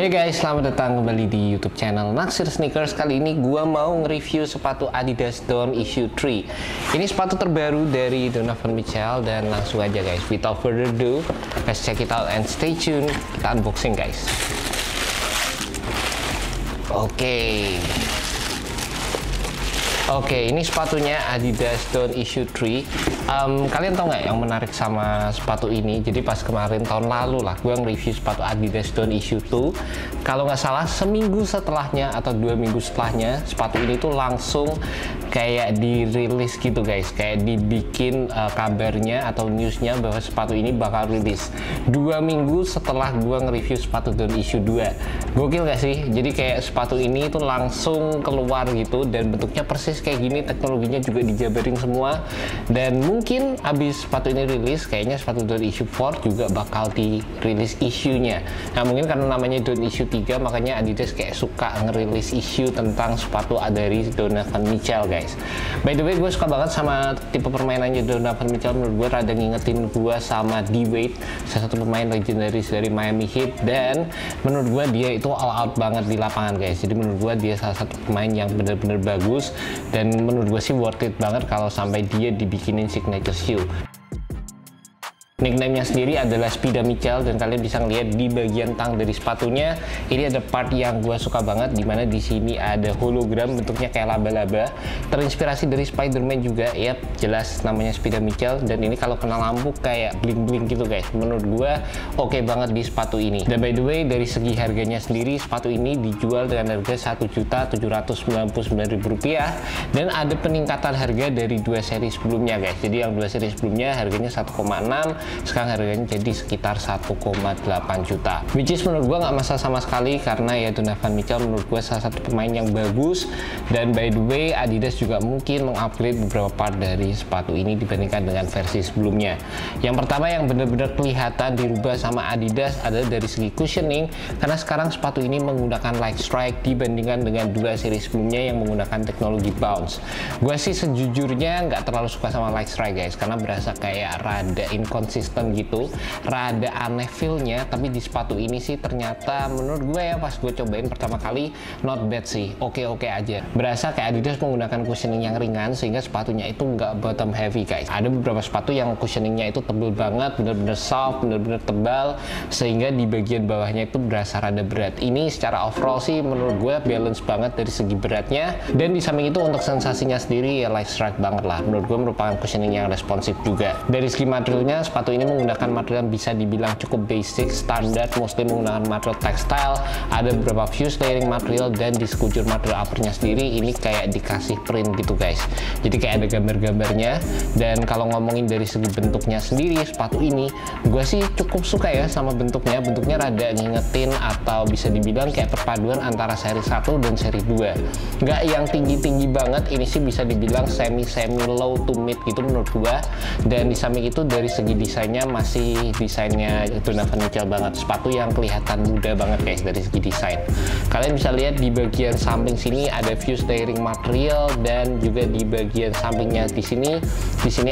Hey guys, selamat datang kembali di YouTube channel Naksir Sneakers. Kali ini gua mau nge-review sepatu Adidas Don't Issue 3. Ini sepatu terbaru dari Donovan Mitchell dan langsung aja guys, without further ado, let's check it out and stay tuned. Kita unboxing guys. Oke, ini sepatunya Adidas Don't Issue 3. Kalian tau nggak yang menarik sama sepatu ini? Jadi pas kemarin tahun lalu lah, gue nge-review sepatu Adidas Don't Issue 2. Kalau nggak salah, seminggu setelahnya atau 2 minggu setelahnya, sepatu ini tuh langsung kayak dirilis gitu guys. Kayak dibikin kabarnya atau newsnya bahwa sepatu ini bakal rilis 2 minggu setelah gue nge-review sepatu Don't Issue 2. Gokil gak sih? Jadi kayak sepatu ini tuh langsung keluar gitu dan bentuknya persis kayak gini, teknologinya juga dijabarin semua. Dan mungkin abis sepatu ini rilis, kayaknya sepatu Don't Issue 4 juga bakal dirilis issue-nya. Nah mungkin karena namanya Don't Issue 3, makanya Adidas kayak suka ngerilis issue tentang sepatu dari Donovan Mitchell guys. By the way, gue suka banget sama tipe permainannya Donovan Mitchell. Menurut gue rada ngingetin gue sama D-Wade, salah satu pemain legendaris dari Miami Heat. Dan menurut gue dia itu all out banget di lapangan guys. Jadi menurut gue dia salah satu pemain yang bener-bener bagus. Dan menurut gue sih worth it banget kalau sampai dia dibikinin signature shoe. Nickname-nya sendiri adalah Speeda Mitchell dan kalian bisa ngeliat di bagian tang dari sepatunya ini ada part yang gue suka banget, dimana di sini ada hologram bentuknya kayak laba-laba, terinspirasi dari Spider-Man juga. Yap, jelas namanya Speeda Mitchell. Dan ini kalau kena lampu kayak bling-bling gitu guys. Menurut gue oke banget di sepatu ini. Dan by the way, dari segi harganya sendiri, sepatu ini dijual dengan harga Rp1.799.000 dan ada peningkatan harga dari 2 seri sebelumnya guys. Jadi yang 2 seri sebelumnya harganya 1,6, sekarang harganya jadi sekitar 1,8 juta, which is menurut gue nggak masalah sama sekali, karena ya Donovan Mitchell menurut gue salah satu pemain yang bagus. Dan by the way, Adidas juga mungkin mengupgrade beberapa part dari sepatu ini dibandingkan dengan versi sebelumnya. Yang pertama yang benar-benar kelihatan dirubah sama Adidas adalah dari segi cushioning, karena sekarang sepatu ini menggunakan light strike dibandingkan dengan 2 seri sebelumnya yang menggunakan teknologi bounce. Gue sih sejujurnya nggak terlalu suka sama light strike guys, karena berasa kayak rada inconsistent gitu, rada aneh feel-nya. Tapi di sepatu ini sih ternyata menurut gue ya, pas gue cobain pertama kali, not bad sih, oke-oke aja. Berasa kayak Adidas menggunakan cushioning yang ringan sehingga sepatunya itu nggak bottom heavy guys. Ada beberapa sepatu yang cushioningnya itu tebel banget, bener-bener soft, bener-bener tebal, sehingga di bagian bawahnya itu berasa rada berat. Ini secara overall sih menurut gue balance banget dari segi beratnya. Dan di samping itu untuk sensasinya sendiri ya light strike banget lah. Menurut gue merupakan cushioning yang responsif juga. Dari segi materialnya, sepatu ini menggunakan material yang bisa dibilang cukup basic, standar, mostly menggunakan material tekstil. Ada beberapa fuse layering material, dan di sekujur material uppernya sendiri ini kayak dikasih print gitu guys. Jadi kayak ada gambar-gambarnya. Dan kalau ngomongin dari segi bentuknya sendiri, sepatu ini gue sih cukup suka ya sama bentuknya. Bentuknya rada ngingetin atau bisa dibilang kayak perpaduan antara seri 1 dan seri 2. Nggak yang tinggi-tinggi banget, ini sih bisa dibilang semi-semi low to mid gitu menurut gue. Dan di samping itu dari segi desainnya masih desainnya Donovan Mitchell banget. Sepatu yang kelihatan muda banget guys dari segi desain. Kalian bisa lihat di bagian samping sini ada fuse layering material, dan juga di bagian sampingnya di sini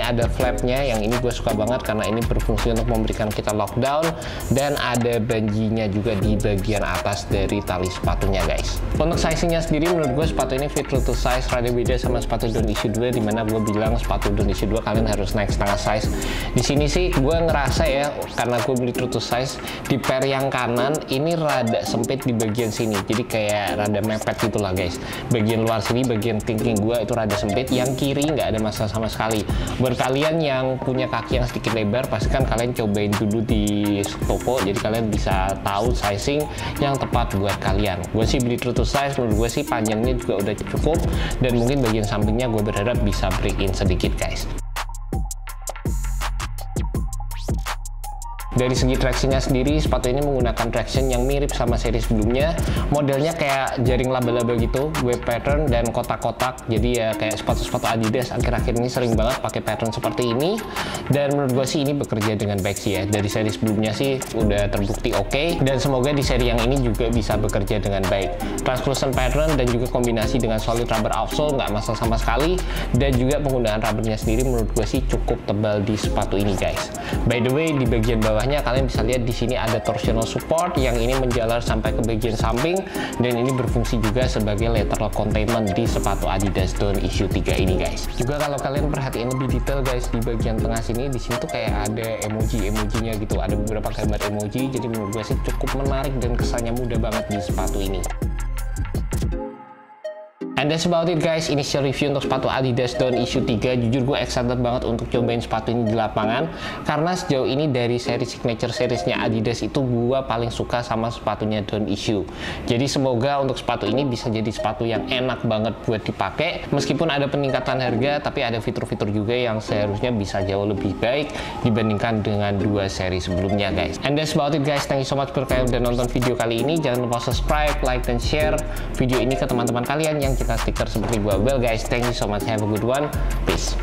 ada flapnya, yang ini gue suka banget karena ini berfungsi untuk memberikan kita lockdown. Dan ada banjinya juga di bagian atas dari tali sepatunya guys. Untuk sizingnya sendiri menurut gue sepatu ini fit true to size, rada beda sama sepatu Don't Issue 2, dimana gue bilang sepatu Don't Issue 2 kalian harus naik setengah size. Di sini sih gue ngerasa ya, karena gue beli true to size, di pair yang kanan ini rada sempit di bagian sini, jadi kayak rada mepet gitulah guys. Bagian luar sini, bagian thinking gue itu rada sempit, yang kiri nggak ada masalah sama sekali. Buat kalian yang punya kaki yang sedikit lebar, pastikan kalian cobain dulu di toko, jadi kalian bisa tahu sizing yang tepat buat kalian. Gue sih beli true to size, menurut gue sih panjangnya juga udah cukup, dan mungkin bagian sampingnya gue berharap bisa break in sedikit guys. Dari segi traksinya sendiri, sepatu ini menggunakan traction yang mirip sama seri sebelumnya. Modelnya kayak jaring laba-laba gitu, wave pattern dan kotak-kotak. Jadi ya kayak sepatu-sepatu Adidas akhir-akhir ini sering banget pakai pattern seperti ini. Dan menurut gue sih ini bekerja dengan baik sih ya. Dari seri sebelumnya sih udah terbukti oke. Dan semoga di seri yang ini juga bisa bekerja dengan baik. Translucent pattern dan juga kombinasi dengan solid rubber outsole nggak masalah sama sekali. Dan juga penggunaan rubbernya sendiri menurut gue sih cukup tebal di sepatu ini guys. By the way, di bagian bawah Contohnya kalian bisa lihat di sini ada torsional support yang ini menjalar sampai ke bagian samping, dan ini berfungsi juga sebagai lateral containment di sepatu Adidas Dawn Issue 3 ini guys. Juga kalau kalian perhatiin lebih detail guys, di bagian tengah sini di sini tuh kayak ada emoji-emojinya gitu, ada beberapa gambar emoji, jadi menurut gue sih cukup menarik dan kesannya mudah banget di sepatu ini. And that's about it guys, initial review untuk sepatu Adidas Dawn Issue 3. Jujur gue excited banget untuk cobain sepatu ini di lapangan, karena sejauh ini dari seri signature seriesnya Adidas itu gue paling suka sama sepatunya Dawn Issue. Jadi semoga untuk sepatu ini bisa jadi sepatu yang enak banget buat dipakai. Meskipun ada peningkatan harga, tapi ada fitur-fitur juga yang seharusnya bisa jauh lebih baik dibandingkan dengan dua seri sebelumnya guys. And that's about it guys, thank you so much for kalian udah nonton video kali ini. Jangan lupa subscribe, like, dan share video ini ke teman-teman kalian yang stiker seperti gua. Well guys, thank you so much, have a good one, peace.